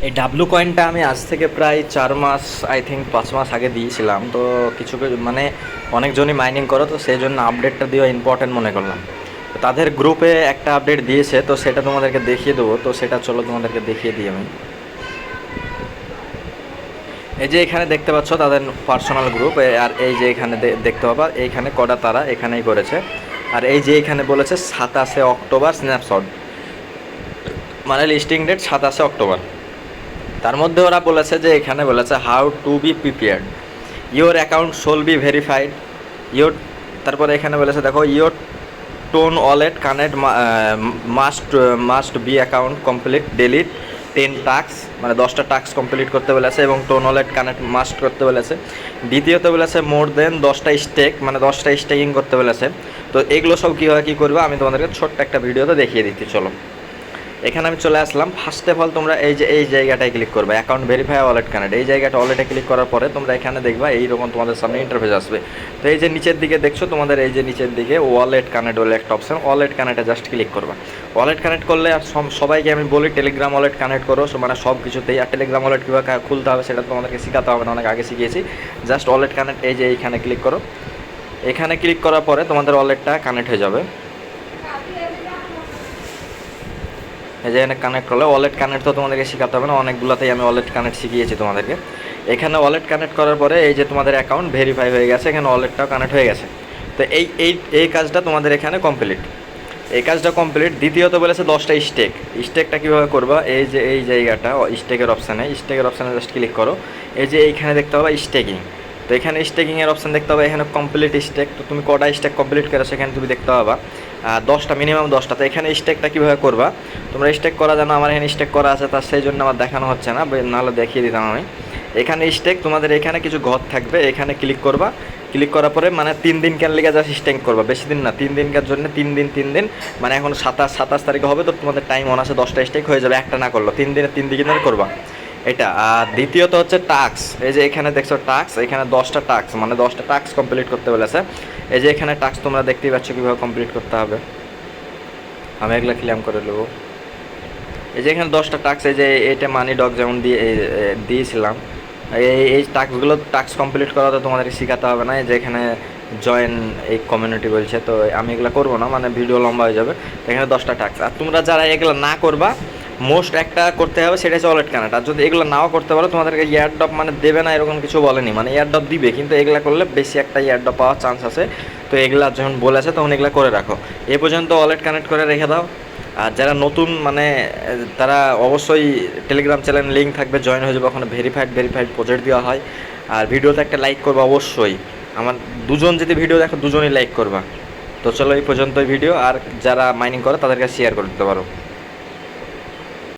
এই ডাব্লু কয়েনটা আমি আজ থেকে প্রায় 4 মাস, আই থিঙ্ক 5 মাস আগে দিয়েছিলাম। তো কিছু কিছু মানে অনেকজনই মাইনিং করো, তো সেই জন্য আপডেটটা দেওয়া ইম্পর্টেন্ট মনে করলাম। তো তাদের গ্রুপে একটা আপডেট দিয়েছে, তো সেটা তোমাদেরকে দেখিয়ে দেবো। তো সেটা চলো তোমাদেরকে দেখিয়ে দিই আমি। এই যে এখানে দেখতে পাচ্ছ তাদের পার্সোনাল গ্রুপ, আর এই যে এখানে দেখতে পাবা এইখানে কটা তারা এখানেই করেছে। আর এই যে এখানে বলেছে 27 অক্টোবর স্ন্যাপশট, মানে লিস্টিং ডেট 27 অক্টোবর। তার মধ্যে ওরা বলেছে যে এখানে বলেছে how to be prepared, your account শোল বি ভেরিফাইড, ইওর, তারপরে এখানে বলেছে দেখো your tone wallet connect must be account complete delete 10 task, মানে 10টা টাস্ক কমপ্লিট করতে বলেছে, এবং টোন ওয়ালেট কানেক্ট মাস্ট করতে বলেছে। দ্বিতীয়ত বলেছে মোর দেন 10টা স্টেক, মানে 10টা স্টেকিং করতে বলেছে। তো এগুলো সব কীভাবে কী করবে আমি তোমাদেরকে ছোট্ট একটা ভিডিওতে দেখিয়ে দিচ্ছি। চলো এখানে আমি চলে আসলাম। ফার্স্ট অফ অল তোমরা এই যে এই জায়গাটায় ক্লিক করবে, অ্যাকাউন্ট ভেরিফাই ওয়ালেট কানেক্ট, এই জায়গাটা ওয়ালেটে ক্লিক করার পরে তোমরা এখানে দেখবা এইরকম তোমাদের সামনে ইন্টারফেস আসবে। তো এই যে নিচের দিকে দেখছো তোমাদের, এই যে নিচের দিকে ওয়ালেট কানেক্ট বলে একটা অপশন, ওয়ালেট কানেক্টে জাস্ট ক্লিক করবা। ওয়ালেট কানেক্ট করলে আর সবাইকে আমি বলি টেলিগ্রাম ওয়ালেট কানেক্ট করো, মানে সব কিছুতেই। আর টেলিগ্রাম ওয়ালেট কীভাবে খুলতে হবে সেটা তোমাদেরকে শেখাতে হবে না, অনেক আগে শিখিয়েছি। জাস্ট ওয়ালেট কানেক্ট, এই যে এইখানে ক্লিক করো। এখানে ক্লিক করার পরে তোমাদের ওয়ালেটটা কানেক্ট হয়ে যাবে। এই যে এখানে কানেক্ট করলে ওয়ালেট কানেক্ট তো তোমাদেরকে শেখাতে হবে না, অনেকগুলোতেই আমি ওয়ালেট কানেক্ট শিখিয়েছি তোমাদেরকে। এখানে ওয়ালেট কানেক্ট করার পরে এই যে তোমাদের অ্যাকাউন্ট ভেরিফাই হয়ে গেছে, এখানে ওয়ালেটটাও কানেক্ট হয়ে গেছে। তো এই এই এই কাজটা তোমাদের এখানে কমপ্লিট, এই কাজটা কমপ্লিট। দ্বিতীয়ত বলেছে 10টা স্টেক, স্টেকটা কীভাবে করবা, এই যে এই জায়গাটা স্টেকের অপশানে জাস্ট ক্লিক করো। এই যে এইখানে দেখতে হবে স্টেকিং, তো এখানে স্টেকিংয়ের অপশান দেখতে হবে, এখানে কমপ্লিট স্টেক। তো তুমি কটা স্টেক কমপ্লিট করে সেখানে তুমি দেখতে পাবা 10টা, মিনিমাম 10টা। তো এখানে স্টেকটা কীভাবে করবা, তোমরা স্টেক করা জানো, আমার এখানে স্টেক করা আছে, তার সেই জন্য আমার দেখানো হচ্ছে না, নাহলে দেখিয়ে দিতাম আমি। এখানে স্টেক তোমাদের এখানে কিছু ঘর থাকবে, এখানে ক্লিক করবা। ক্লিক করার পরে মানে 3 দিন কেন লিগে জাস্ট স্টেক করবা, বেশি দিন না, 3 দিনকার জন্য। 3 দিন মানে এখন 27 তারিখে হবে, তো তোমাদের টাইম অন আছে, 10টা স্টেক হয়ে যাবে, একটা না করলো 3 দিনে 3 দিন করবা এটা। আর দ্বিতীয়ত হচ্ছে টাস্ক, এই যে এখানে দেখছো টাস্ক, এখানে 10টা টাস্ক, মানে 10টা টাস্ক কমপ্লিট করতে বলেছে। এই যে এখানে টাস্ক তোমরা দেখতেই পাচ্ছ কীভাবে কমপ্লিট করতে হবে, আমি এগুলো ক্লেম করে নেবো। এই যে এখানে 10টা টাস্ক, এই যে এটা মানি ডগ যেমন দিয়েছিলাম, এই টাস্ক কমপ্লিট করা তো তোমাদেরকে শেখাতে হবে না। এই যে এখানে জয়েন এই কমিউনিটি বলছে, তো আমি এগুলো করবো না, মানে ভিডিও লম্বা হয়ে যাবে। তো এখানে 10টা টাস্ক, আর তোমরা যারা এগুলো না করবা মোস্ট একটা করতে হবে, সেটা হচ্ছে ওয়ালেট কানেক্ট। আর যদি এগুলো নাও করতে পারো তোমাদেরকে এয়ারড্রপ মানে দেবে না এরকম কিছু বলেনি, মানে এয়ারড্রপ দিবে, কিন্তু এগুলো করলে বেশি একটা এয়ারড্রপ পাওয়ার চান্স আছে। তো এগুলা যখন বলেছে তখন এগুলো করে রাখো, এ পর্যন্ত ওয়ালেট কানেক্ট করে রেখে দাও। আর যারা নতুন মানে তারা অবশ্যই টেলিগ্রাম চ্যানেল লিঙ্ক থাকবে, জয়েন হয়ে যাবে, ওখানে ভেরিফাইড প্রজেক্ট দেওয়া হয়। আর ভিডিওতে একটা লাইক করবা অবশ্যই, আমার দুজন যদি ভিডিও দেখো দুজনই লাইক করবা। তো চলো এই পর্যন্তই ভিডিও, আর যারা মাইনিং করে তাদেরকে শেয়ার করে দিতে পারো।